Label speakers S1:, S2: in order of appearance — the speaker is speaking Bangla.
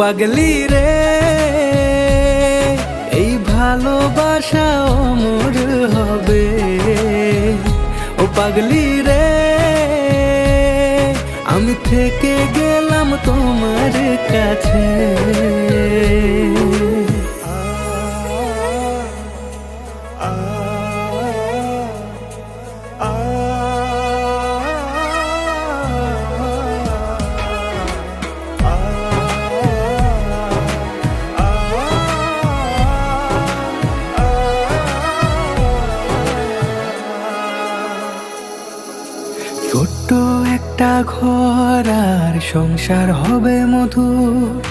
S1: পাগলি রে, এই ভালোবাসা অমর হবে। ও পাগলি রে, আমি থেকে গেলাম তোমার কাছে। ছোট্ট একটা ঘর আর সংসার হবে মধুর,